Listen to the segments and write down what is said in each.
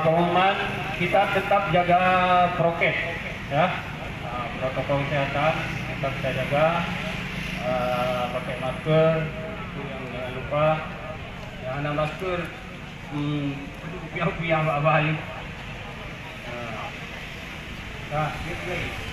Pengumuman, kita tetap jaga prokes ya. Protokol kesehatan tetap kita jaga, pakai masker itu yang jangan lupa. Yang ada masker piah-piah bahaya. Nah, gitu.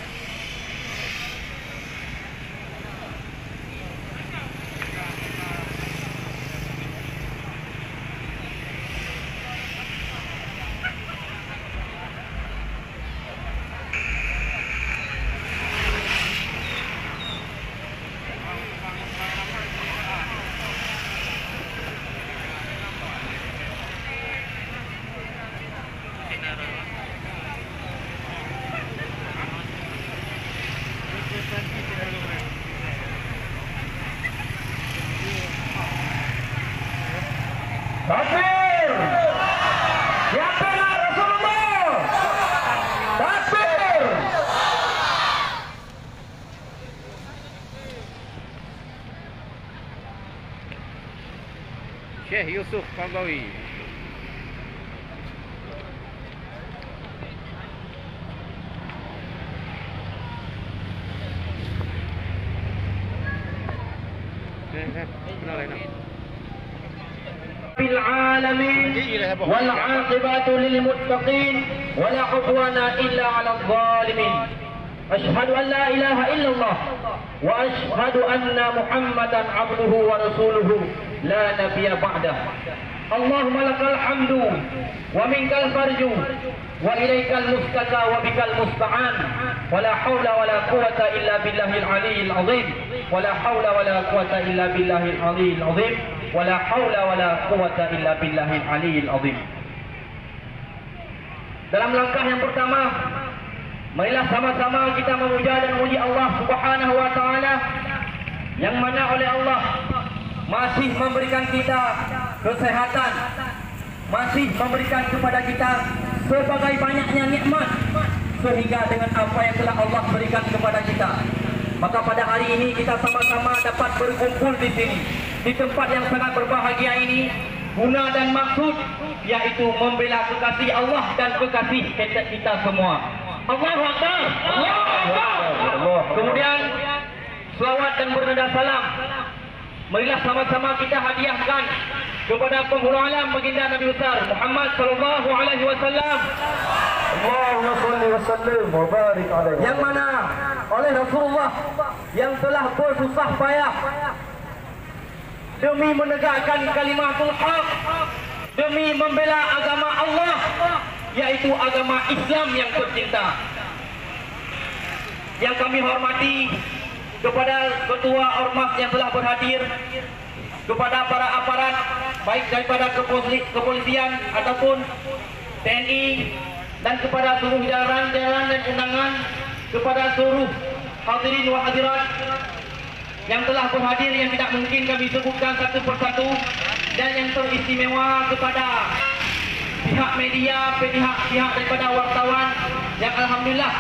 Takbir! Ya bela Rasulullah! Takbir! Syekh Yusuf Qaradawi. العالمين والعاقبة للمتقين ولا عدوان إلا على الظالمين أشهد أن لا إله إلا الله وأشهد أن محمدا عبده ورسوله لا نبي بعده اللهم لك الحمد ومنك الفرج وإليك المستكى وبك المستعان ولا حول ولا قوة إلا بالله العلي العظيم ولا حول ولا قوة إلا بالله العلي العظيم ولا حول ولا قوة إلا بالله العلي العظيم. Dalam langkah yang pertama, marilah sama-sama kita memuja dan memuji Allah Subhanahu wa taala yang mana oleh Allah masih memberikan kita kesehatan, masih memberikan kepada kita sebagai banyaknya nikmat sehingga dengan apa yang telah Allah berikan kepada kita, maka pada hari ini kita sama-sama dapat berkumpul di sini di tempat yang sangat berbahagia ini, guna dan maksud yaitu membela kekasih Allah dan kekasih kita semua. Allahu Akbar. Allahu Akbar. Kemudian selawat dan bernada salam marilah sama-sama kita hadiahkan kepada penghulu alam baginda Nabi besar Muhammad sallallahu alaihi wasallam. Allahumma shalli wa sallim wa barik alaihi. Yang mana oleh Rasulullah yang telah bersusah payah demi menegakkan kalimatul haq, demi membela agama Allah, yaitu agama Islam yang tercinta. Yang kami hormati kepada ketua ormas yang telah berhadir, kepada para aparat baik daripada kepolisian ataupun TNI, dan kepada seluruh jajaran dan undangan, kepada seluruh hadirin wa hadirat yang telah berhadir yang tidak mungkin kami sebutkan satu persatu, dan yang teristimewa kepada pihak media, pihak daripada wartawan yang alhamdulillah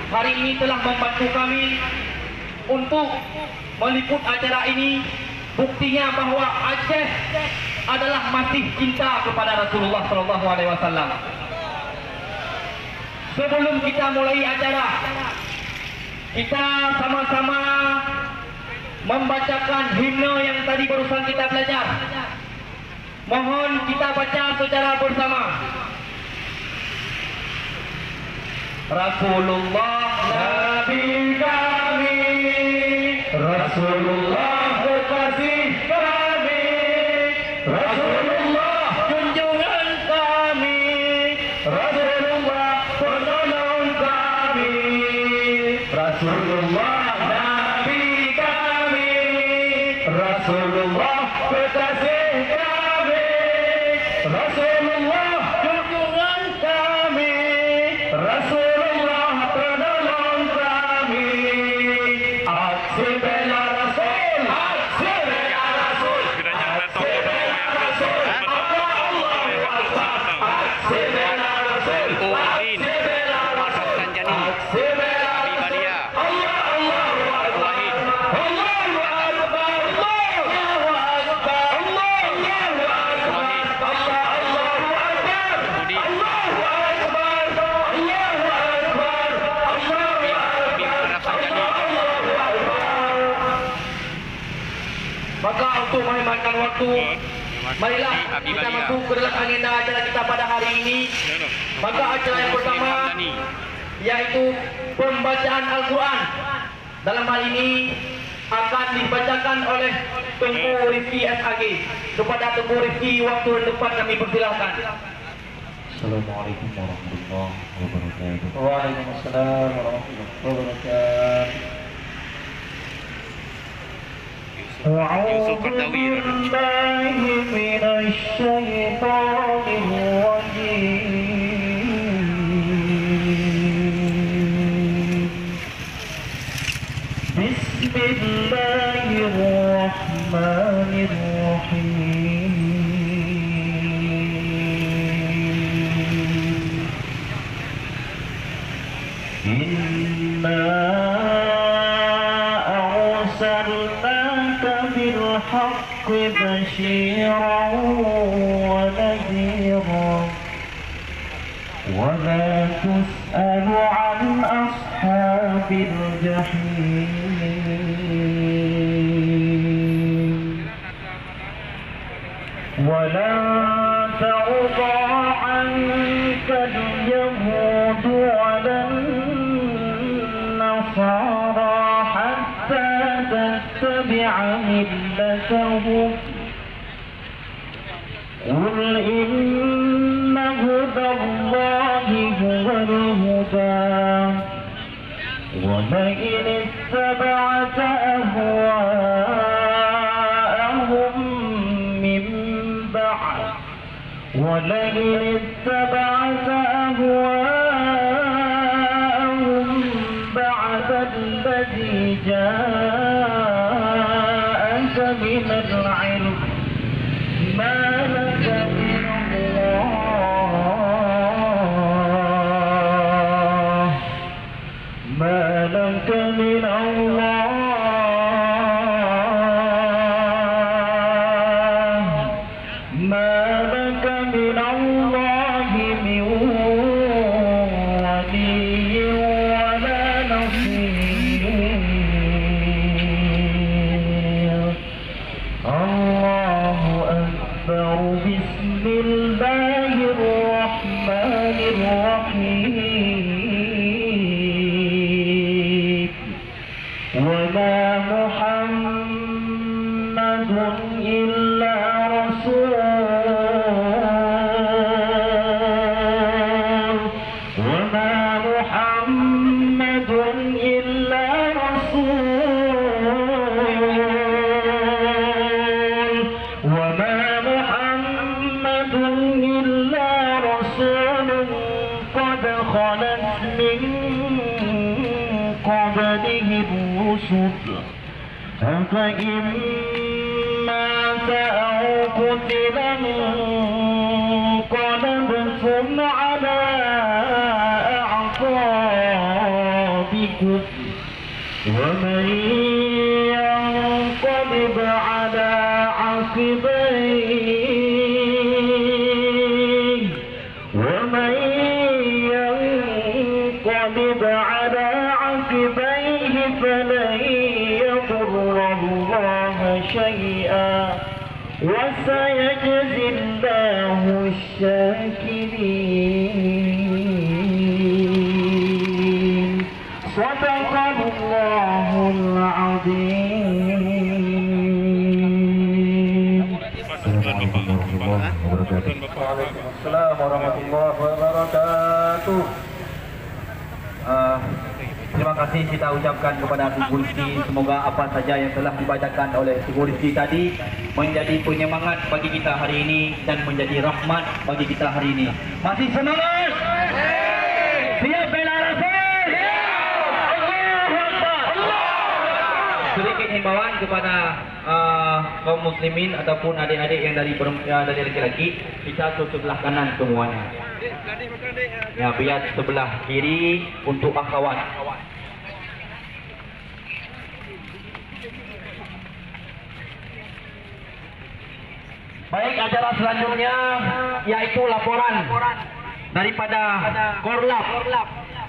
hari ini telah membantu kami untuk meliput acara ini. Buktinya bahwa Aceh adalah masih cinta kepada Rasulullah sallallahu alaihi wasallam. Sebelum kita mulai acara, kita sama-sama membacakan himne yang tadi barusan kita belajar. Mohon kita baca secara bersama. Rasulullah Nabi kami, Rasulullah kekasih kami, Rasulullah junjungan kami, Rasulullah penolong kami, Rasulullah Nabi kami, Rasulullah kekasih kami, Rasulullah junjungan kami, Rasulullah penolong kami. Aksi bela Rasul, aksi bela Rasul, aksi bela Rasul, Allahu Akbar, aksi bela Rasul, aksi bela Rasul, aksi bela Allah, Allahu Akbar, Allahu Akbar, Allahu Akbar, Allahu Akbar. melewatkan waktu. Marilah kita masuk ke dalam agenda acara kita pada hari ini. Maka acara yang pertama yaitu pembacaan Al-Quran. Dalam hal ini akan dibacakan oleh Tengku Rifki SAG. Kepada Tengku Rifki, waktu depan kami persilahkan. Assalamualaikum warahmatullahi wabarakatuh. Waalaikumsalam warahmatullahi wabarakatuh. أعوذ بالله من الشيطان الرجيم بسم الله الرحمن الرحيم إنا أرسلناك بالحق بشيرا ونذيرا ولا تسأل عن أصحاب الجحيم ولن ترضى عنك اليهود ولا النصارى حتى تتبع ملتهم قل إن هدى الله هو الهدى ولئن اتبعت أهواءهم من بعد الذي جاءك من العلم ما لك من الله من ولي ولا نصير الله أكبر بسم الله الرحمن الرحيم وما محمد إلا رسول قد خلت من قبله الرسل أفإن مات أو قتل انقلبتم على أعقابكم ومن ينقلب على عقبيه فلن يضر الله شيئا وسيجزي الله الشاكرين صدق الله العظيم. Waalaikumsalam warahmatullahi wabarakatuh. Terima kasih kita ucapkan kepada Tugu Rizki. Semoga apa saja yang telah dibacakan oleh Tugu Rizki tadi menjadi penyemangat bagi kita hari ini dan menjadi rahmat bagi kita hari ini. Masih semangat? Siap bela Rasul? Allahu Akbar. Sedikit himbauan kepada kaum muslimin ataupun adik-adik yang dari laki-laki, kita ke sebelah kanan semuanya. Ya, biar sebelah kiri untuk akhwat. Baik, acara selanjutnya yaitu laporan daripada Korlap.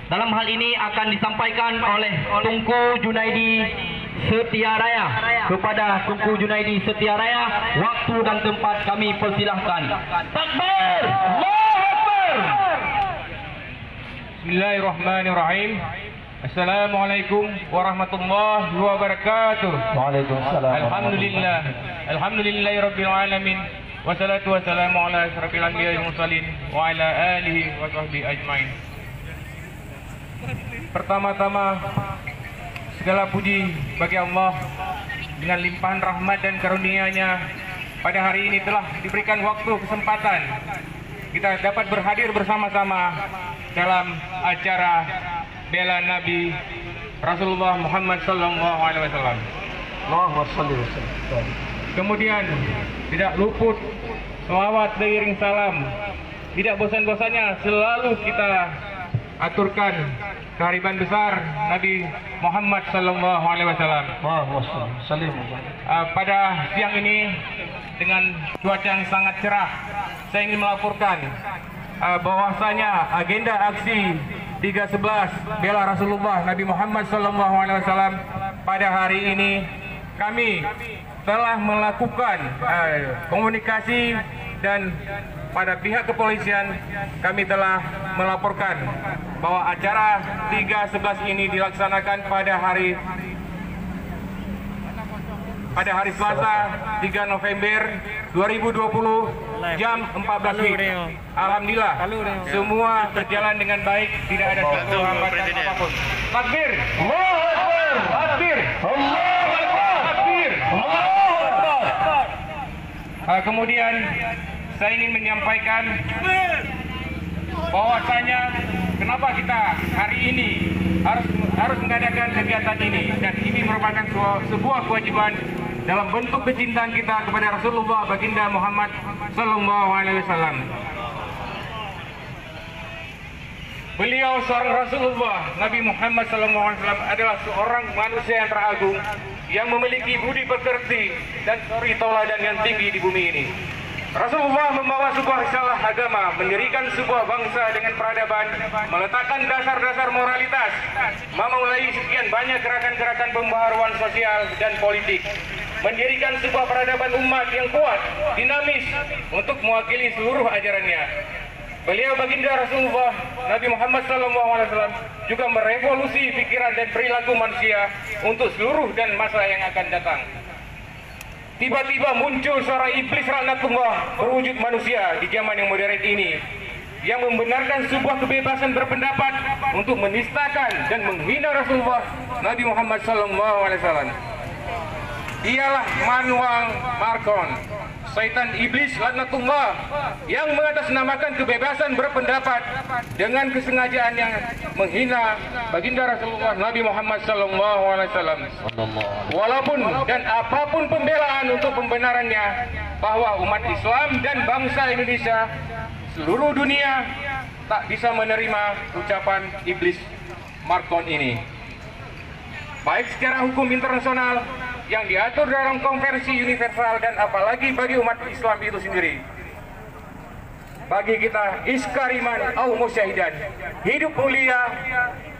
dalam hal ini akan disampaikan oleh Tunku Junaidi Setia Raya. Kepada Tunku Junaidi Setia Raya, waktu dan tempat kami persilahkan. Takbir! Allahu Akbar! Bismillahirrahmanirrahim. Assalamualaikum warahmatullahi wabarakatuh. Waalaikumsalam. Alhamdulillah. Alhamdulillahirabbil alamin. Wassalatu wassalamu ala asyrafil anbiya'i wal mursalin wa ala alihi wa sahbihi ajmain. Pertama-tama segala puji bagi Allah dengan limpahan rahmat dan karunia-Nya pada hari ini telah diberikan waktu kesempatan kita dapat berhadir bersama-sama dalam acara bela Nabi Rasulullah Muhammad sallallahu alaihi wasallam. Allahumma shalli wa sallim. Kemudian tidak luput selawat beriring salam. Tidak bosan-bosannya selalu kita aturkan kehadiran besar Nabi Muhammad sallallahu alaihi wasallam. Allahumma shalli. Pada siang ini dengan cuaca yang sangat cerah, saya ingin melaporkan bahwasanya agenda aksi 311 bela Rasulullah Nabi Muhammad sallallahu alaihi wasallam pada hari ini kami telah melakukan komunikasi dan pada pihak kepolisian kami telah melaporkan bahwa acara 311 ini dilaksanakan pada hari Selasa 3 November 2020 jam 14 WIB. Alhamdulillah semua berjalan dengan baik, tidak ada satu hambatan apapun. Takbir! Allahu Akbar! Takbir! Allahu Akbar! Takbir! Allahu Akbar! Kemudian saya ingin menyampaikan bahwasanya kenapa kita hari ini harus mengadakan kegiatan ini, dan ini merupakan sebuah kewajiban dalam bentuk kecintaan kita kepada Rasulullah baginda Muhammad sallallahu alaihi wasallam. Beliau seorang Rasulullah Nabi Muhammad sallallahu alaihi wasallam adalah seorang manusia yang teragung yang memiliki budi pekerti dan suri tauladan yang tinggi di bumi ini. Rasulullah membawa sebuah risalah agama, mendirikan sebuah bangsa dengan peradaban, meletakkan dasar-dasar moralitas, memulai sekian banyak gerakan-gerakan pembaharuan sosial dan politik, mendirikan sebuah peradaban umat yang kuat, dinamis, untuk mewakili seluruh ajarannya. Beliau baginda Rasulullah Nabi Muhammad SAW juga merevolusi pikiran dan perilaku manusia untuk seluruh dan masa yang akan datang. Tiba-tiba muncul seorang iblis laknatullah berwujud manusia di zaman yang modern ini yang membenarkan sebuah kebebasan berpendapat untuk menistakan dan menghina Rasulullah Nabi Muhammad SAW. Dialah Manuel Marcon, syaitan iblis laknatullah yang mengatasnamakan kebebasan berpendapat dengan kesengajaan yang menghina baginda Rasulullah Nabi Muhammad SAW. Walaupun dan apapun pembelaan untuk pembenarannya bahwa umat Islam dan bangsa Indonesia seluruh dunia tak bisa menerima ucapan iblis Marcon ini, baik secara hukum internasional yang diatur dalam konvensi universal dan apalagi bagi umat Islam itu sendiri. Bagi kita iskariman au musyahidan, hidup mulia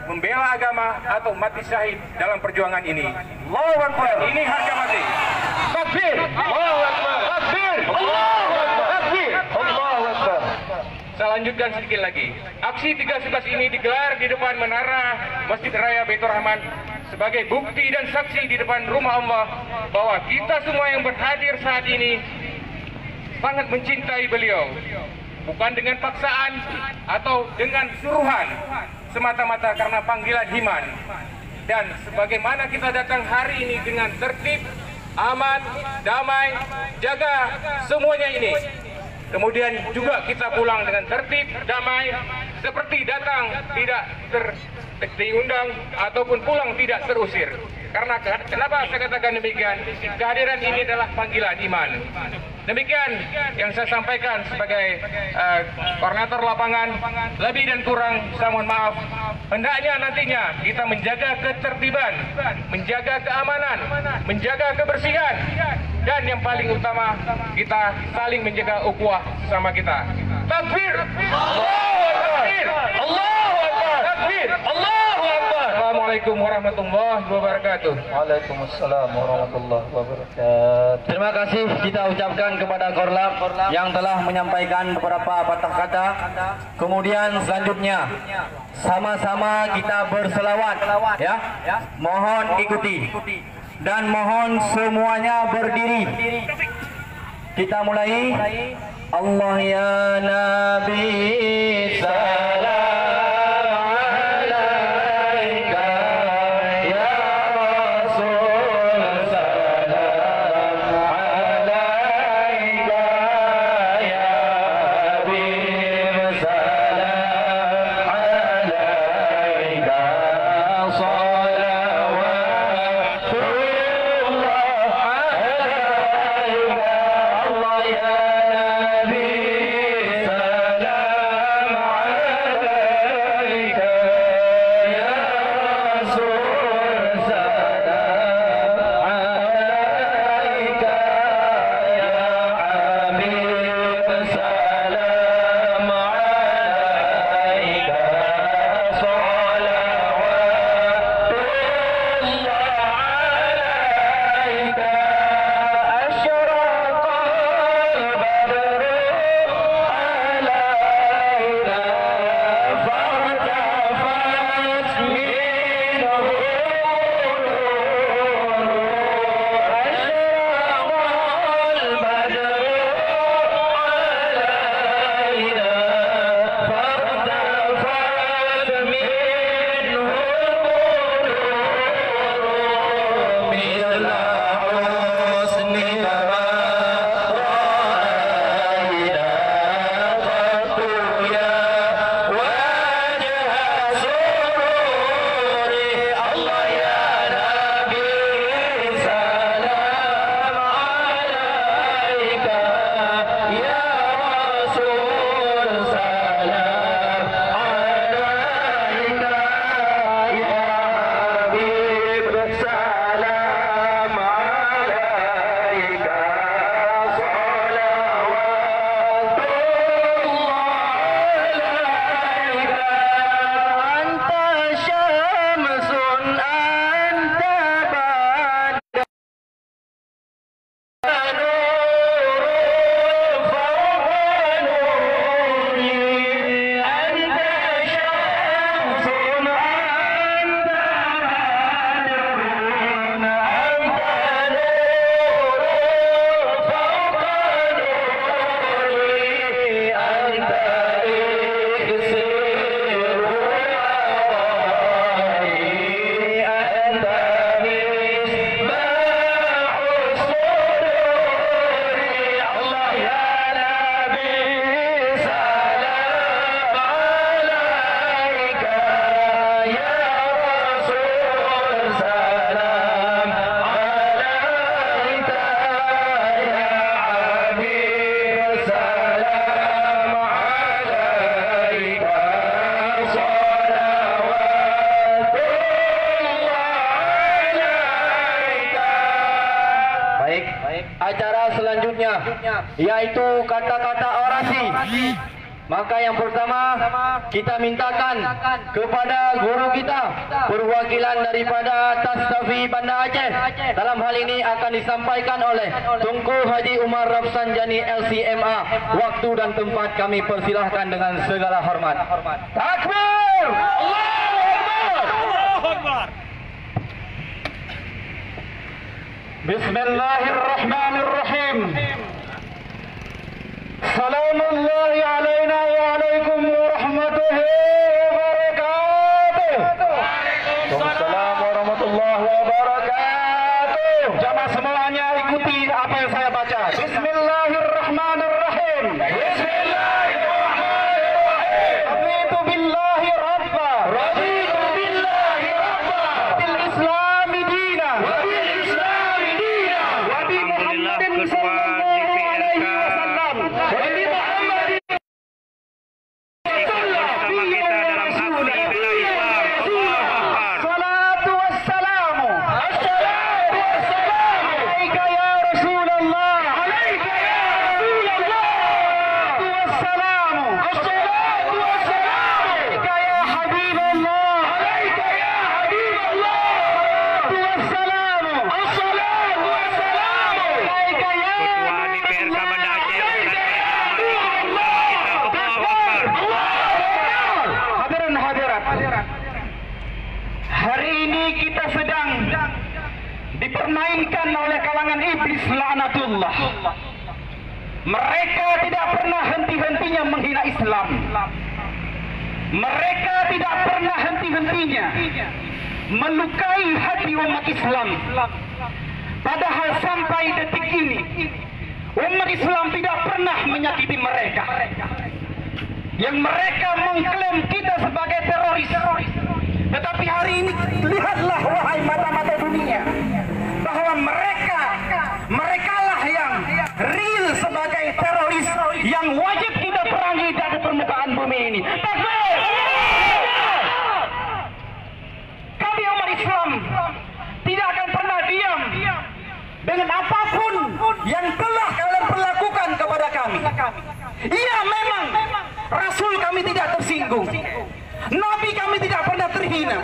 membela agama atau mati syahid dalam perjuangan ini. Allahu Akbar. Ini harga mati. Takbir. Allahu Akbar. Takbir. Allahu Akbar. Takbir. Allahu Akbar. Saya lanjutkan sedikit lagi. Aksi 311 ini digelar di depan menara Masjid Raya Baitur Rahman sebagai bukti dan saksi di depan rumah Allah bahwa kita semua yang berhadir saat ini sangat mencintai beliau, bukan dengan paksaan atau dengan suruhan, semata-mata karena panggilan iman. Dan sebagaimana kita datang hari ini dengan tertib, aman, damai, jaga semuanya ini, kemudian juga kita pulang dengan tertib, damai, seperti datang tidak diundang ataupun pulang tidak terusir. Karena kenapa saya katakan demikian? Kehadiran ini adalah panggilan iman. Demikian yang saya sampaikan sebagai koordinator lapangan. Lebih dan kurang saya mohon maaf. Hendaknya nantinya kita menjaga ketertiban, menjaga keamanan, menjaga kebersihan, dan yang paling utama kita saling menjaga ukhuwah sesama kita. Takbir! Allahu Akbar! Allahu Akbar! Takbir. Allahu Akbar. Assalamualaikum warahmatullahi wabarakatuh. Waalaikumsalam warahmatullahi wabarakatuh. Terima kasih kita ucapkan kepada Korlap yang telah menyampaikan beberapa patah kata. Kemudian selanjutnya sama-sama kita berselawat ya. Mohon ikuti dan mohon semuanya berdiri. Kita mulai. Allah ya Nabi salam. Acara selanjutnya yaitu kata-kata orasi. Maka yang pertama kita mintakan kepada guru kita perwakilan daripada Tastafi Banda Aceh. Dalam hal ini akan disampaikan oleh Tunku Haji Umar Rafsanjani LCMA. Waktu dan tempat kami persilahkan dengan segala hormat. Takbir! Allahu Akbar! Bismillahirrahmanirrahim. Salamullahi alaina wa alaikum warahmatullahi wabarakatuh. Waalaikumsalam warahmatullahi wabarakatuh. Jamaah semuanya ikuti apa yang saya baca. Bismillahirrahmanirrahim. Bismillahirrahmanirrahim. Raditu billahi rabba. Raditu billahi rabba. Bil islami dina. Wa bil islami dina. Wa bi Muhammadin sallallahu alaihi wasallam. Wa bi Muhammadin kita sedang dipermainkan oleh kalangan iblis laknatullah. Mereka tidak pernah henti-hentinya menghina Islam. Mereka tidak pernah henti-hentinya melukai hati umat Islam. Padahal sampai detik ini umat Islam tidak pernah menyakiti mereka. Yang mereka mengklaim kita sebagai teroris. Tetapi hari ini lihatlah wahai mata-mata dunia, bahwa merekalah yang real sebagai teroris yang wajib kita perangi dari permukaan bumi ini. Takbir! Kami umat Islam tidak akan pernah diam dengan apapun yang telah kalian perlakukan kepada kami. Iya, memang Rasul kami tidak tersinggung, Nabi kami tidak pernah terhina,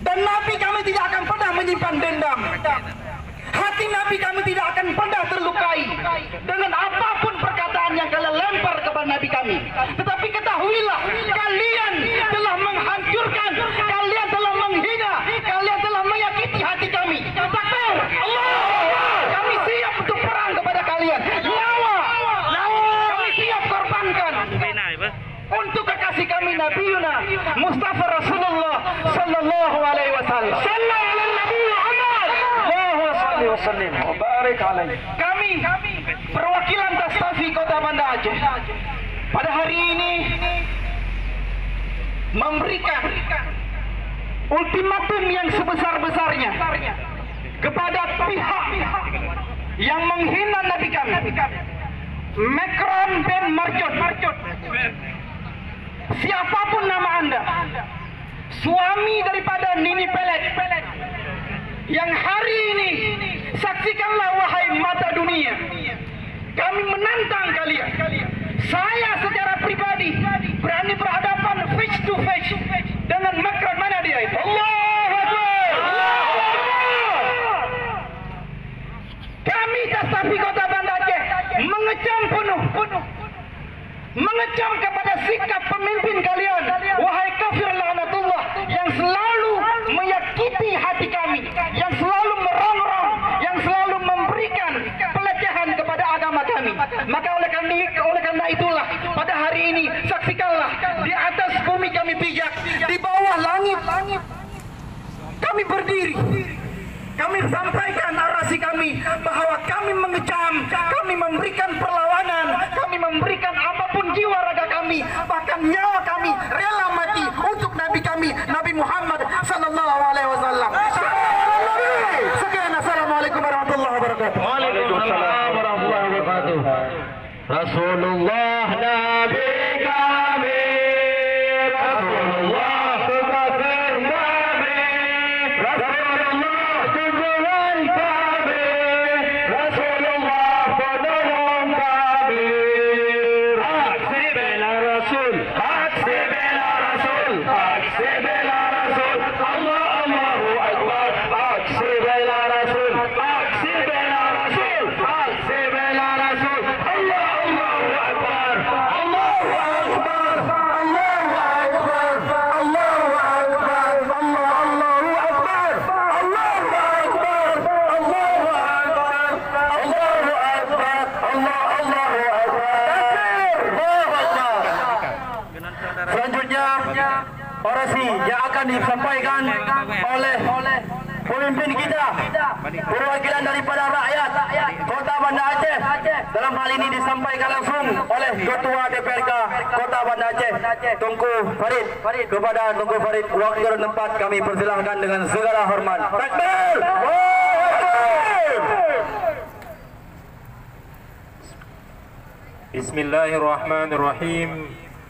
dan Nabi kami tidak akan pernah menyimpan dendam. Hati Nabi kami tidak akan pernah terlukai dengan apapun perkataan yang kalian lempar kepada Nabi kami. Tetapi ketahuilah, kalian telah menghancurkan, kalian telah menghina, kalian telah menyakiti hati kami. Takbir! Allah! Kami siap untuk perang kepada kalian. Nyawa kami siap korbankan untuk kekasih kami Nabiuna Mustafa Rasulullah sallallahu alaihi wasallam. Kami perwakilan Tastafi Kota Banda Aceh pada hari ini memberikan ultimatum yang sebesar-besarnya kepada pihak yang menghina Nabi kami, Macron dan Marjot. Siapapun nama Anda, suami daripada Nini Pelet, yang hari ini saksikanlah wahai mata dunia, kami menantang kalian. Saya secara pribadi berani berhadapan face to face dengan Macron. Mana dia itu? Allahu Akbar! Kami Tastafi Kota Banda Aceh mengecam penuh, mengecam kepada sikap pemimpin kalian, wahai kafir laknatullah, yang selalu menyakiti hati kami, yang selalu merongrong, yang selalu memberikan pelecehan kepada agama kami. Maka oleh karena itulah pada hari ini saksikanlah, di atas bumi kami pijak, di bawah langit kami berdiri. Kami sampaikan narasi kami bahwa kami mengecam, kami memberikan perlawanan, kami memberikan apapun jiwa raga kami, bahkan nyawa kami rela mati untuk Nabi kami, Nabi Muhammad sallallahu alaihi wasallam. Sekian, assalamualaikum warahmatullahi wabarakatuh. Waalaikumsalam warahmatullahi wabarakatuh. Rasulullah Nabi kami, Rasulullah kekasih Nabi, Rasulullah tujuan kami, Rasulullah penolong kami. Aksi bela Rasul, aksi bela Rasul, aksi bela Rasul. Allah Allahu Akbar. Aksi bela Rasul, aksi bela Rasul, aksi bela Rasul. Allah Allahu Akbar. Allahu Akbar. Allahu Akbar. Allahu Akbar. Allahu Akbar. Allahu Akbar. Allahu Akbar. Allahu Akbar. Allahu Akbar. Selanjutnya orasi yang akan disampaikan oleh pemimpin kita, perwakilan daripada rakyat Kota Banda Aceh. Dalam hal ini disampaikan langsung oleh Ketua DPRK Kota Banda Aceh, Tunku Farid. Kepada Tunku Farid, waktu dan tempat kami persilahkan dengan segala hormat. Takbir! Bismillahirrahmanirrahim.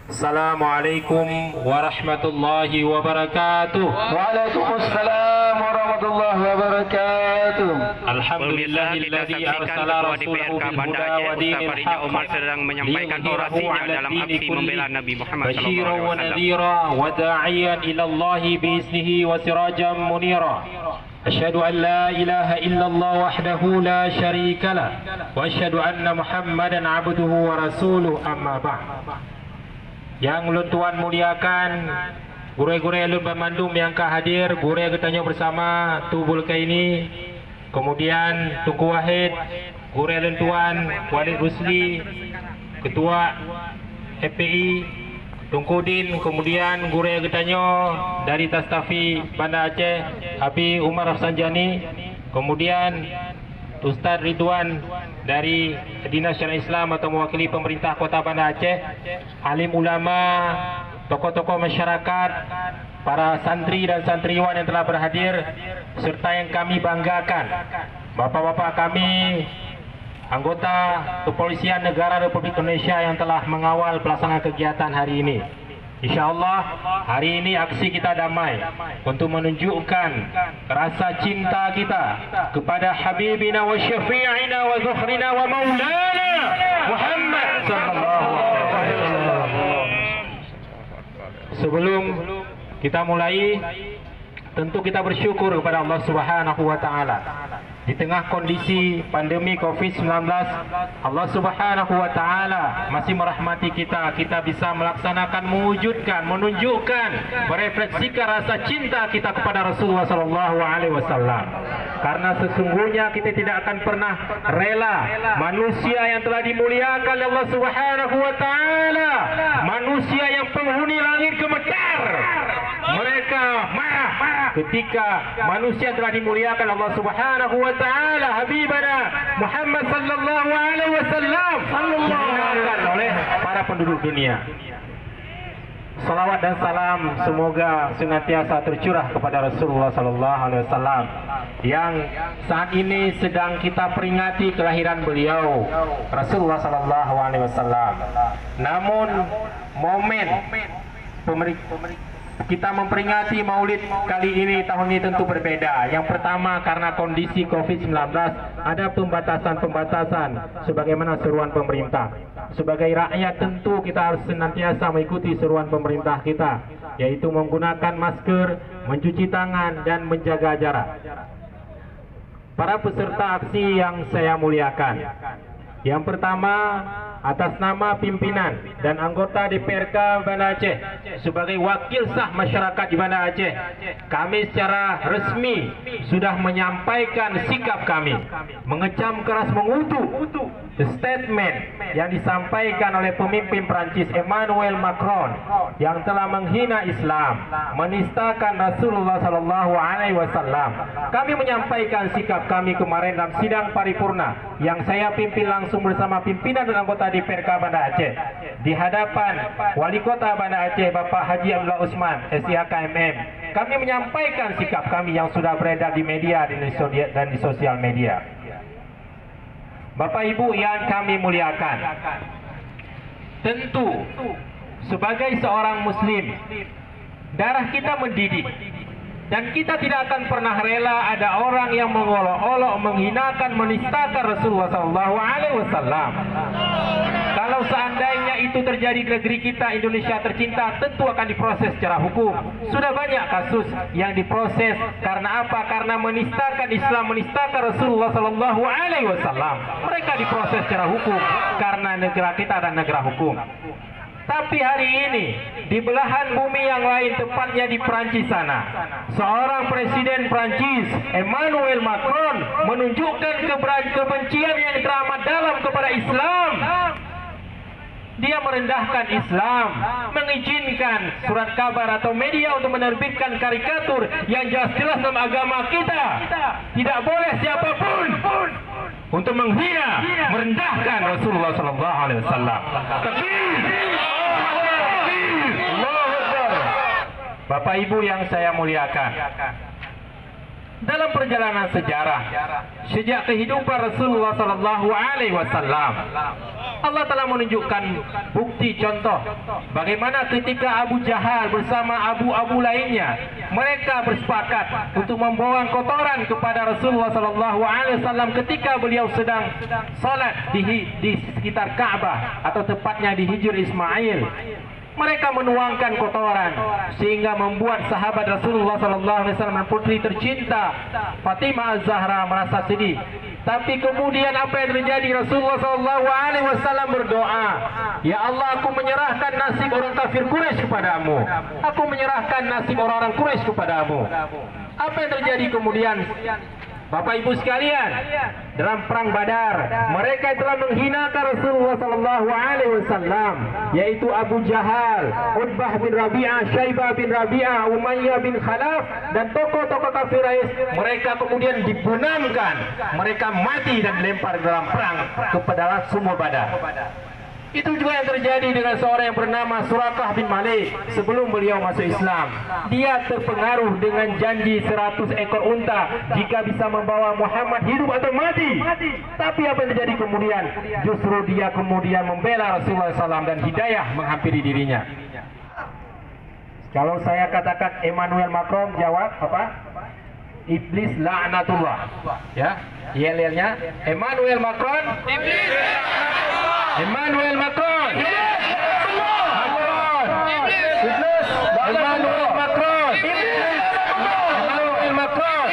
Assalamualaikum warahmatullahi wabarakatuh. Waalaikumsalam warahmatullahi wabarakatuh. Alhamdulillahilladzi arsala rasulahu bil huda wa dinil haqq Umar sedang menyampaikan orasinya dalam aksi membela Nabi Muhammad basyiran wa SAW. nadhira wa da'iyan ila Allah bi iznihi wa sirajan munira. Asyhadu an la ilaha illallah wahdahu la syarika lah wa asyhadu anna Muhammadan abduhu wa rasuluh, amma ba'd. Yang Tuan muliakan gure-gure alun Bandung yang hadir, gure ketanya bersama Tubul ini, kemudian Tungku Wahid, gure alun Tuan, Walid Rusli, Ketua FPI, Tungkudin, kemudian gure ketanya dari Tastafi Banda Aceh, Abi Umar Rafsanjani, kemudian Ustaz Ridwan dari Dinas Syariah Islam atau mewakili pemerintah Kota Banda Aceh, alim ulama, tokoh-tokoh masyarakat, para santri dan santriwan yang telah berhadir, serta yang kami banggakan, bapak-bapak kami, anggota Kepolisian Negara Republik Indonesia yang telah mengawal pelaksanaan kegiatan hari ini. InsyaAllah hari ini aksi kita damai untuk menunjukkan rasa cinta kita kepada Habibina wa Syafi'ina wa Zukhrina wa Maulana Muhammad sallallahu alaihi wasallam. Sebelum kita mulai, tentu kita bersyukur kepada Allah Subhanahu wa taala. Di tengah kondisi pandemi Covid-19, Allah Subhanahu wa taala masih merahmati kita. Kita bisa melaksanakan, mewujudkan, menunjukkan, merefleksikan rasa cinta kita kepada Rasulullah sallallahu alaihi wasallam. Karena sesungguhnya kita tidak akan pernah rela manusia yang telah dimuliakan oleh Allah Subhanahu wa taala, manusia yang penghuni langit gemetar, mereka marah ketika manusia telah dimuliakan Allah Subhanahu wa taala, Habibana Muhammad sallallahu alaihi wasallam, dimuliakan oleh para penduduk dunia. Salawat dan salam semoga senantiasa tercurah kepada Rasulullah sallallahu alaihi wasallam yang saat ini sedang kita peringati kelahiran beliau, Rasulullah sallallahu alaihi wasallam. Namun momen kita memperingati maulid kali ini, tahun ini tentu berbeda. Yang pertama karena kondisi Covid-19 ada pembatasan-pembatasan sebagaimana seruan pemerintah. Sebagai rakyat tentu kita harus senantiasa mengikuti seruan pemerintah kita, yaitu menggunakan masker, mencuci tangan, dan menjaga jarak. Para peserta aksi yang saya muliakan, yang pertama, atas nama pimpinan dan anggota DPRK Banda Aceh sebagai wakil sah masyarakat di Banda Aceh, kami secara resmi sudah menyampaikan sikap kami, mengecam keras, mengutuk statement yang disampaikan oleh pemimpin Prancis Emmanuel Macron yang telah menghina Islam, menistakan Rasulullah sallallahu alaihi wasallam. Kami menyampaikan sikap kami kemarin dalam sidang paripurna yang saya pimpin langsung bersama pimpinan dan anggota DPRK Banda Aceh di hadapan Wali Kota Banda Aceh Bapak Haji Abdullah Usman SIHKMM. Kami menyampaikan sikap kami yang sudah beredar di media dan di sosial media. Bapak Ibu yang kami muliakan, tentu sebagai seorang muslim darah kita mendidih, dan kita tidak akan pernah rela ada orang yang mengolok-olok, menghinakan, menistakan Rasulullah SAW. Kalau seandainya itu terjadi di negeri kita Indonesia tercinta, tentu akan diproses secara hukum. Sudah banyak kasus yang diproses karena apa? Karena menistakan Islam, menistakan Rasulullah SAW. Mereka diproses secara hukum karena negara kita adalah negara hukum. Tapi hari ini di belahan bumi yang lain, tepatnya di Prancis sana, seorang presiden Prancis Emmanuel Macron menunjukkan kebencian yang teramat dalam kepada Islam. Dia merendahkan Islam, mengizinkan surat kabar atau media untuk menerbitkan karikatur yang jelas-jelas dalam agama kita. Tidak boleh siapapun untuk menghina, merendahkan Rasulullah SAW. Bapak Ibu yang saya muliakan, dalam perjalanan sejarah sejak kehidupan Rasulullah SAW, Allah telah menunjukkan bukti contoh bagaimana ketika Abu Jahal bersama abu-abu lainnya, mereka bersepakat untuk membawa kotoran kepada Rasulullah SAW ketika beliau sedang salat di sekitar Ka'bah atau tepatnya di Hijr Ismail. Mereka menuangkan kotoran sehingga membuat sahabat Rasulullah SAW dan putri tercinta Fatimah Az-Zahra merasa sedih. Tapi kemudian apa yang terjadi? Rasulullah SAW berdoa, ya Allah, aku menyerahkan nasib orang kafir Quraisy kepadamu. Aku menyerahkan nasib orang-orang Quraisy kepadamu. Apa yang terjadi kemudian? Bapak Ibu sekalian, dalam perang Badar, mereka telah menghinakan Rasulullah SAW, yaitu Abu Jahal, Utbah bin Rabi'ah, Syaibah bin Rabi'ah, Umayyah bin Khalaf, dan tokoh-tokoh kafir Quraisy. Mereka kemudian dibenamkan, mereka mati dan dilempar dalam perang kepada sumur Badar. Itu juga yang terjadi dengan seorang yang bernama Surakah bin Malik sebelum beliau masuk Islam. Dia terpengaruh dengan janji 100 ekor unta jika bisa membawa Muhammad hidup atau mati. Tapi apa yang terjadi kemudian? Justru dia kemudian membela Rasulullah SAW dan hidayah menghampiri dirinya. Kalau saya katakan Emmanuel Macron, jawab apa? Iblis laknatullah. Ya, yel-yelnya Emmanuel Macron, iblis laknatullah. Emmanuel Macron, iblis Macron, iblis Emmanuel Macron, iblis Emmanuel Macron.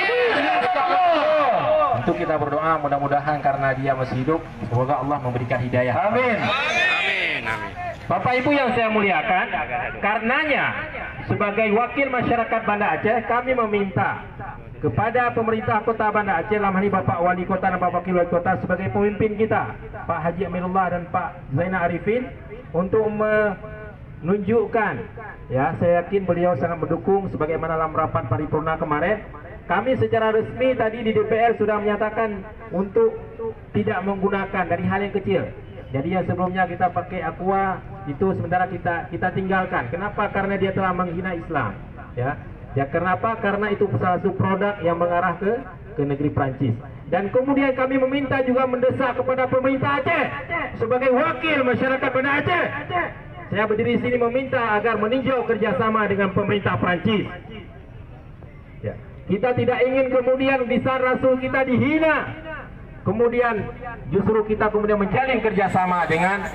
Untuk kita berdoa, mudah-mudahan karena dia masih hidup, semoga Allah memberikan hidayah. Amin. Amin. Amin. Bapak Ibu yang saya muliakan, karenanya sebagai wakil masyarakat Banda Aceh, kami meminta kepada pemerintah kota Banda Aceh, dalam hal ini Bapak Wali Kota dan Bapak Wakil Wali Kota sebagai pemimpin kita, Pak Haji Aminullah dan Pak Zainal Arifin, untuk menunjukkan, ya, saya yakin beliau sangat mendukung sebagaimana dalam rapat paripurna kemarin. Kami secara resmi tadi di DPR sudah menyatakan untuk tidak menggunakan dari hal yang kecil. Jadi yang sebelumnya kita pakai aqua itu sementara kita tinggalkan. Kenapa? Karena dia telah menghina Islam. Ya, kenapa? Karena itu salah satu produk yang mengarah ke negeri Prancis. Dan kemudian kami meminta juga mendesak kepada pemerintah Aceh sebagai wakil masyarakat Banda Aceh. Saya berdiri di sini meminta agar meninjau kerjasama dengan pemerintah Prancis. Ya, kita tidak ingin kemudian lisan Rasul kita dihina. Kemudian justru kita kemudian menjalin kerjasama dengan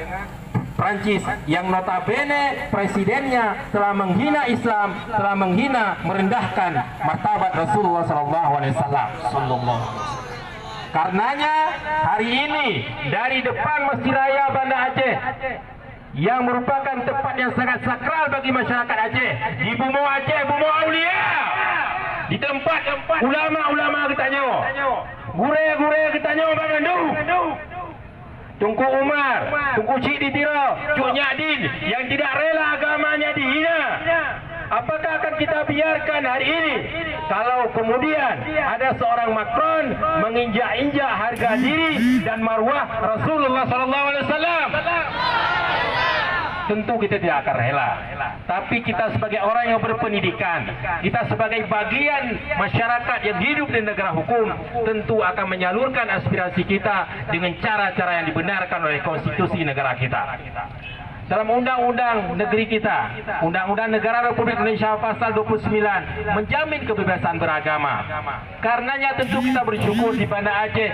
Prancis yang notabene presidennya telah menghina Islam, telah menghina, merendahkan martabat Rasulullah SAW. Karenanya hari ini dari depan Masjid Raya Banda Aceh yang merupakan tempat yang sangat sakral bagi masyarakat Aceh, di Bumo Aceh, Bumo Aulia, di tempat ulama-ulama kita nyawa, gure-gure kita nyawa Bangandu, Tunku Umar, Tunku Cik Ditiro, Cuk Nyadin yang tidak rela agamanya dihina. Apakah akan kita biarkan hari ini kalau kemudian ada seorang Macron menginjak-injak harga diri dan marwah Rasulullah SAW? Tentu kita tidak akan rela. Tapi kita sebagai orang yang berpendidikan, kita sebagai bagian masyarakat yang hidup di negara hukum, tentu akan menyalurkan aspirasi kita dengan cara-cara yang dibenarkan oleh konstitusi negara kita. Dalam undang-undang negeri kita, Undang-Undang Negara Republik Indonesia pasal 29 menjamin kebebasan beragama. Karenanya tentu kita bersyukur di Banda Aceh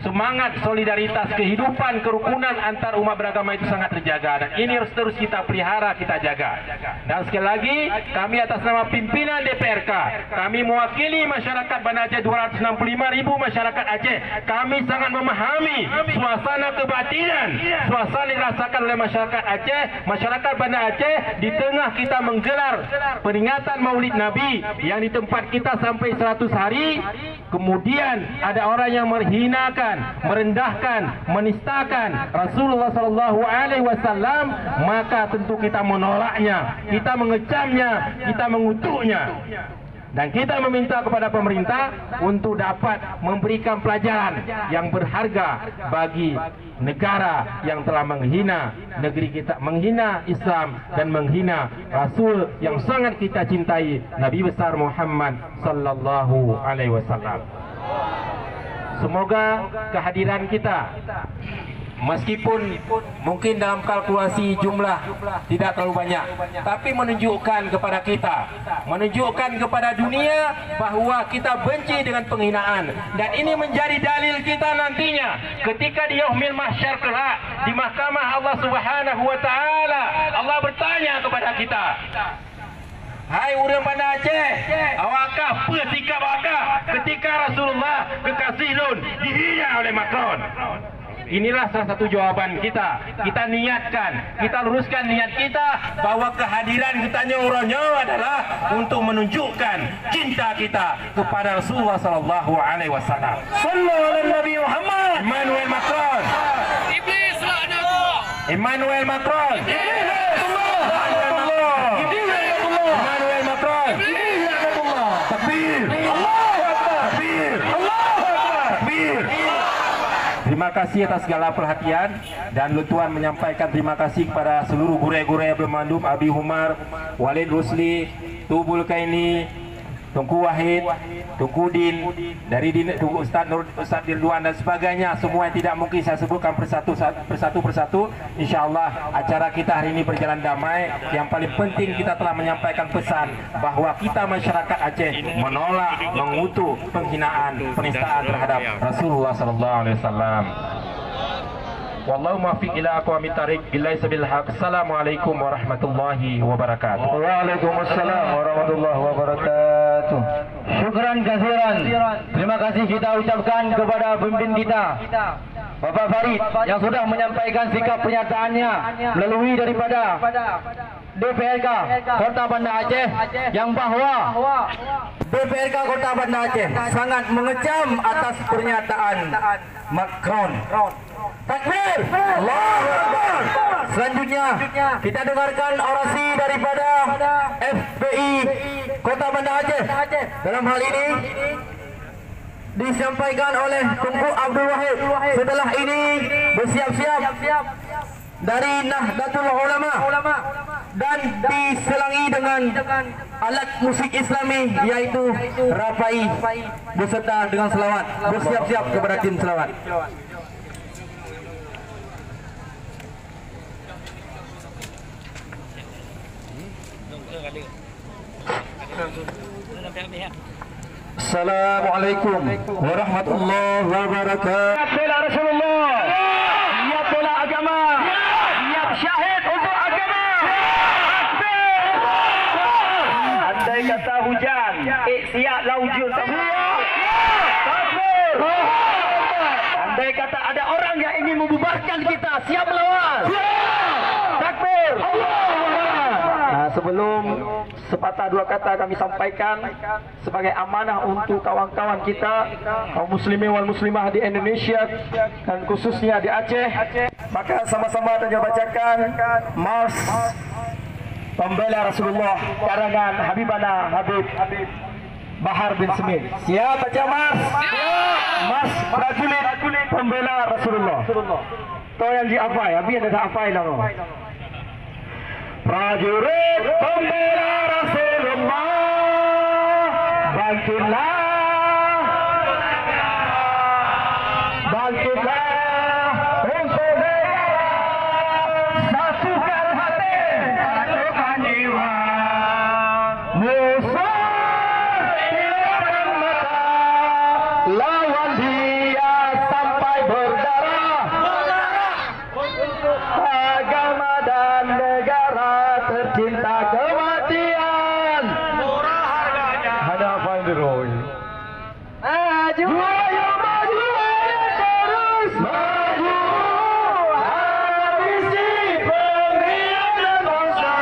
semangat solidaritas kehidupan kerukunan antar umat beragama itu sangat terjaga, dan ini harus terus kita pelihara, kita jaga. Dan sekali lagi kami atas nama pimpinan DPRK, kami mewakili masyarakat Banda Aceh 265.000 masyarakat Aceh. Kami sangat memahami suasana kebatinan, suasana yang dirasakan oleh masyarakat Aceh, masyarakat Banda Aceh di tengah kita menggelar peringatan Maulid Nabi yang di tempat kita sampai 100 hari. Kemudian ada orang yang menghinakan, merendahkan, menistakan Rasulullah SAW, maka tentu kita menolaknya, kita mengecamnya, kita mengutuknya. Dan kita meminta kepada pemerintah untuk dapat memberikan pelajaran yang berharga bagi negara yang telah menghina negeri kita, menghina Islam dan menghina Rasul yang sangat kita cintai, Nabi besar Muhammad sallallahu alaihi wasallam. Semoga kehadiran kita, meskipun mungkin dalam kalkulasi jumlah tidak terlalu banyak, tapi menunjukkan kepada kita, menunjukkan kepada dunia bahwa kita benci dengan penghinaan. Dan ini menjadi dalil kita nantinya ketika di Yaumil Mahsyar kelak, di mahkamah Allah Subhanahu wa taala, Allah bertanya kepada kita, Hai urang Banda Aceh, awakah apa sikap awakah ketika Rasulullah kekasih nun dihina oleh Macron? Inilah salah satu jawaban kita. Kita niatkan, kita luruskan niat kita bahwa kehadiran kita nyoronyo adalah untuk menunjukkan cinta kita kepada Rasulullah sallallahu alaihi wasallam. Sallallahu alaihi Nabi Muhammad. Emmanuel Macron. Iblis laknatullah. Emmanuel Macron. Emmanuel Macron. Takbir. Allahu Akbar. Takbir. Allahu Akbar. Takbir. Terima kasih atas segala perhatian dan Tuan menyampaikan terima kasih kepada seluruh gurau-gurau bermandum Abi Humar, Walid Rusli, Tubul Kaini, Tungku Wahid, Tungku Din, dari Tungku Ustaz Nur, Ustaz Dirduan dan sebagainya. Semua yang tidak mungkin saya sebutkan persatu. InsyaAllah acara kita hari ini berjalan damai. Yang paling penting kita telah menyampaikan pesan bahwa kita masyarakat Aceh menolak, mengutuk penghinaan, penistaan terhadap Rasulullah sallallahu alaihi wasallam. Wallahu muwaffiq ila aqwamit thariq billahi sabil haq. Assalamualaikum warahmatullahi wabarakatuh. Waalaikumsalam warahmatullahi wabarakatuh. Syukran kasiran. Terima kasih kita ucapkan kepada pemimpin kita, Bapak Farid, yang sudah menyampaikan sikap pernyataannya melalui daripada DPRK Kota Banda Aceh, yang bahwa DPRK Kota Banda Aceh sangat mengecam atas pernyataan Macron. Takbir! Allahu Akbar! Selanjutnya kita dengarkan orasi daripada FPI Kota Banda Aceh. Dalam hal ini disampaikan oleh Tunku Abdul Wahid. Setelah ini bersiap-siap dari Nahdlatul Ulama dan diselangi dengan alat musik Islami yaitu Rapai beserta dengan selawat. Bersiap-siap kepada tim selawat. Assalamualaikum warahmatullahi wabarakatuh. Bela Rasulullah, siap bela agama, siap syahid untuk agama. Andai kata hujan, siap laujud. Andai kata ada orang yang ingin membubarkan kita, siap melawan. Takbir. Sebelum sepatah dua kata kami sampaikan sebagai amanah untuk kawan-kawan kita kaum muslimin wal muslimah di Indonesia dan khususnya di Aceh, maka sama-sama kita bacakan Mars Pembela Rasulullah karangan Habibana Habib Bahar bin Smith. Siap baca Mars? Mars prajurit Pembela Rasulullah. Tahu yang dihafal, habis ada hafal lah. Prajurit Pembela Rasulullah, bangkitlah, untuk satukan hati, satukan jiwa. Musuh hilangkan mata, lawan dia sampai berdarah. Agama dan negara tercinta kematian murah harganya. Ada apa yang diroi? Maju, ayo maju, ayo terus maju. Habisi pengkhianat bangsa.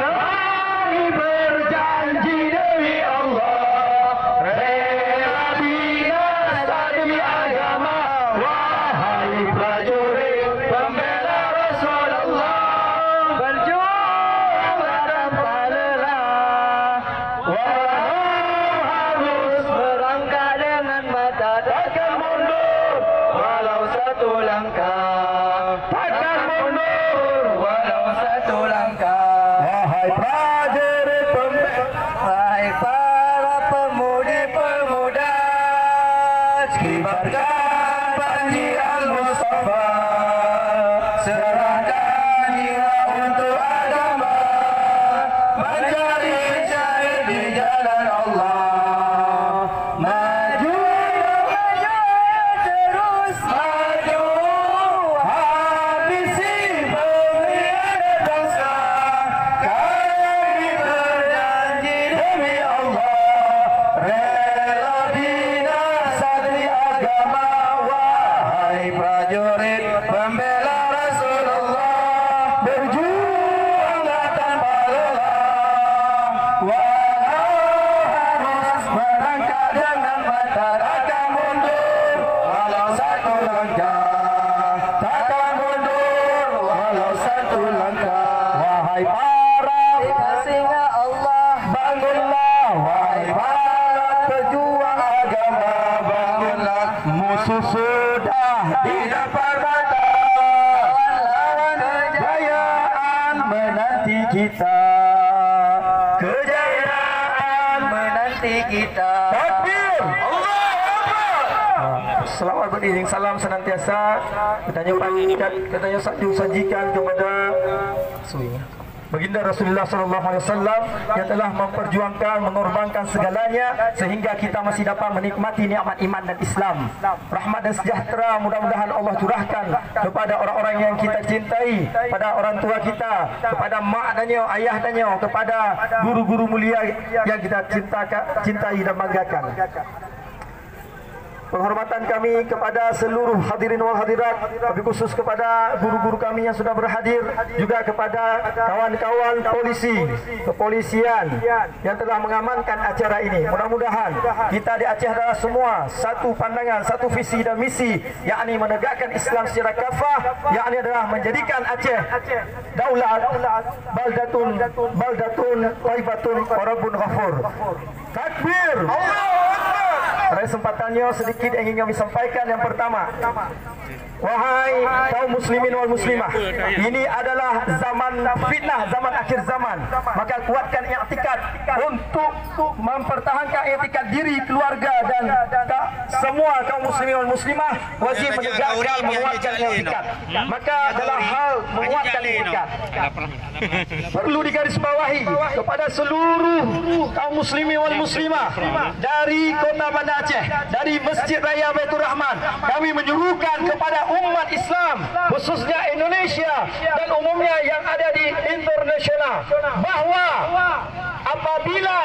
Kami berjanji demi Allah, rela binasa demi agama. Wahai prajurit pembela Rasulullah, berjuang tanpa lelah, walau harus melangkah dengan mata, takkan mundur walau satu langkah, takkan mundur walau satu langkah. Wahai prajurit pembela, wahai para pemudi-pemuda, kibarkan panji Al-Mustafa, serahkan jiwa untuk agama, mencari syahid di jalan Allah. Maju, maju, terus maju, habisi pengkhianat bangsa. Kami berjanji kita, kejayaan menanti kita. Takbir! Allahu Akbar! Selawat beriring salam senantiasa katanya sajikan kepada Baginda Rasulullah SAW yang telah memperjuangkan, mengorbankan segalanya sehingga kita masih dapat menikmati nikmat iman dan Islam. Rahmat dan sejahtera mudah-mudahan Allah curahkan kepada orang-orang yang kita cintai, pada orang tua kita, kepada mak dan nyo, ayah dan nyo, kepada guru-guru mulia yang kita cintai dan banggakan. Penghormatan kami kepada seluruh hadirin wal hadirat, lebih khusus kepada guru-guru kami yang sudah berhadir, juga kepada kawan-kawan polisi, kepolisian yang telah mengamankan acara ini. Mudah-mudahan kita di Aceh adalah semua satu pandangan, satu visi dan misi, yakni menegakkan Islam secara kafah, yakni adalah menjadikan Aceh daulat baldatun taibatun warabun ghafur. Takbir! Allahu Akbar! Pada kesempatannya sedikit ingin kami sampaikan. Yang pertama, wahai kaum muslimin wal muslimah, ini adalah zaman fitnah, zaman akhir zaman. Maka kuatkan i'tikad untuk mempertahankan i'tikad diri, keluarga dan semua kaum muslimin wal muslimah wajib menegakkan, menguatkan i'tikad. Maka dalam hal menguatkan i'tikad perlu digarisbawahi kepada seluruh kaum muslimin wal muslimah dari Kota Banda Aceh, dari Masjid Raya Baitur Rahman, kami menyuruhkan kepada umat Islam khususnya Indonesia dan umumnya yang ada di internasional bahawa apabila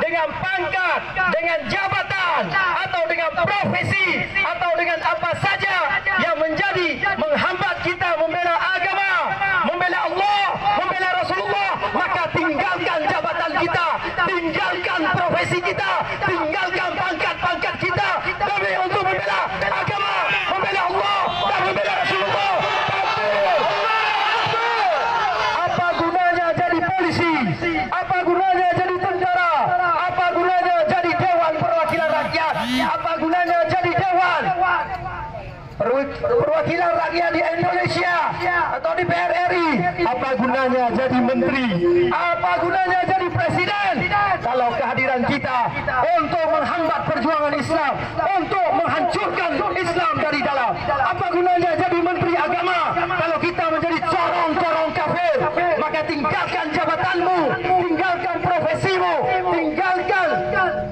dengan pangkat, dengan jabatan atau dengan profesi atau dengan apa saja yang menjadi menghambat kita membela agama, membela Allah, membela Rasulullah, maka tinggalkan jabatan kita, tinggalkan profesi kita, tinggalkan pangkat-pangkat kita demi untuk membela agama, membela Allah dan membela Rasulullah. Apa gunanya jadi polisi? Apa gunanya jadi tentara? Apa gunanya jadi Dewan Perwakilan Rakyat? Apa gunanya jadi Dewan Perwakilan Rakyat di Indonesia atau di PRRI? Apa gunanya jadi menteri? Apa gunanya jadi presiden kalau kehadiran kita untuk menghambat perjuangan Islam, untuk menghancurkan Islam dari dalam? Apa gunanya jadi menteri agama kalau kita menjadi corong-corong kafir? Maka tinggalkan jabatanmu, tinggalkan profesimu, tinggalkan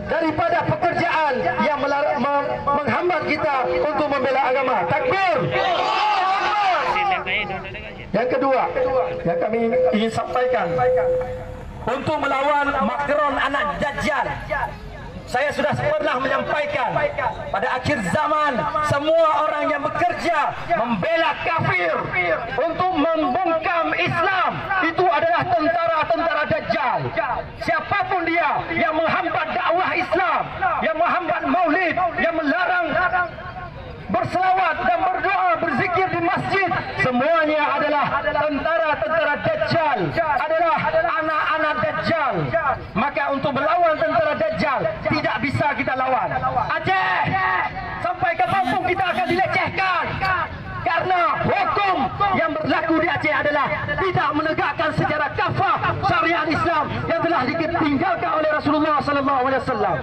daripada pekerjaan yang menghambat kita untuk membela agama. Takbir! Yang kedua yang kami ingin sampaikan, untuk melawan Macron anak Dajjal, saya sudah pernah menyampaikan pada akhir zaman semua orang yang bekerja membela kafir untuk membungkam Islam itu adalah tentara-tentara Dajjal. Siapapun dia yang menghambat dakwah Islam, yang menghambat maulid, yang melarang berselawat dan berdoa, berzikir di masjid, semuanya adalah tentara-tentara Dajjal, adalah anak-anak Dajjal. Maka untuk melawan tentara Dajjal tidak bisa kita lawan. Aceh, sampai ke kampung kita akan dilecehkan karena hukum yang berlaku di Aceh adalah tidak menegakkan secara kafah syariat Islam yang telah ditinggalkan oleh Rasulullah SAW.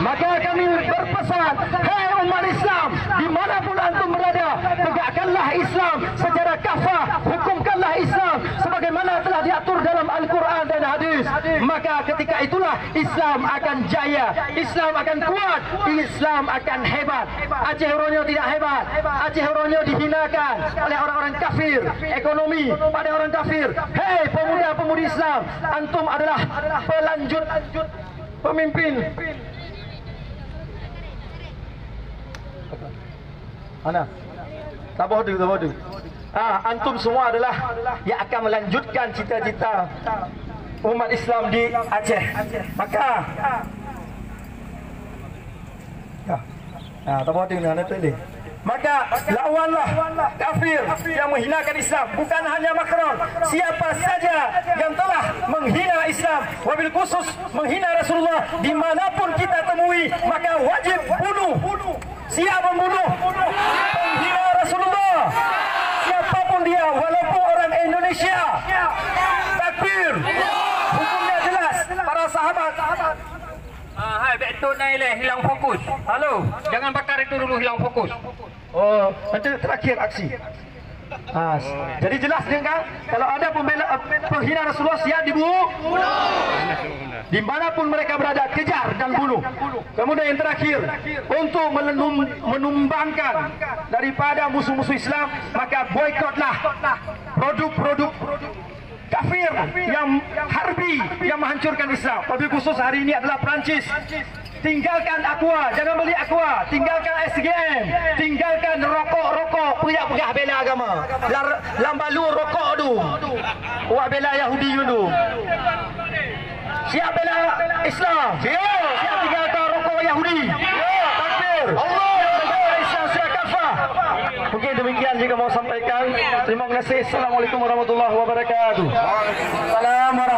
Maka kami berpesan, hai umat Islam, dimanapun antum berada, tegakkanlah Islam secara kafah, hukumkanlah Islam sebagaimana telah diatur dalam Al-Quran dan hadis. Maka ketika itulah Islam akan jaya, Islam akan kuat, Islam akan hebat. Aceh Horonyo tidak hebat, Aceh Horonyo dihinakan oleh orang-orang kafir, ekonomi pada orang kafir. Hei pemuda-pemudi Islam, antum adalah pelanjut pemimpin. Mana? Tabodu. Antum semua adalah yang akan melanjutkan cita-cita umat Islam di Aceh. Maka tabodu ni tu ni. Maka lawanlah kafir yang menghinakan Islam, bukan hanya Macron, siapa saja yang telah menghina Islam, wabil khusus menghina Rasulullah dimanapun kita temui, maka wajib bunuh. Siapa membunuh penghina Rasulullah, siapapun dia, walaupun orang Indonesia. Takbir! sahabat. Hai, betul Naileh, hilang fokus. Halo, jangan bakar itu dulu, hilang fokus. Oh, nanti terakhir aksi. Jadi jelas kan, kalau ada penghina Rasulullah siap dibunuh. Dimanapun mereka berada, kejar dan bunuh. Kemudian yang terakhir, untuk menumbangkan daripada musuh-musuh Islam, maka boikotlah produk-produk kafir yang harbi, yang menghancurkan Islam. Tapi khusus hari ini adalah Perancis. Tinggalkan Aqua, jangan beli Aqua. Tinggalkan SGM, tinggalkan rokok-rokok pria-pria bela agama. Lambalu rokok tu. Wah bela Yahudi tu. Siap bela Islam. Siap tinggalkan rokok Yahudi. Takbir. Allah. Islam siap kafah. Mungkin demikian jika mau sampaikan. Terima kasih. Assalamualaikum warahmatullahi wabarakatuh. Assalamualaikum.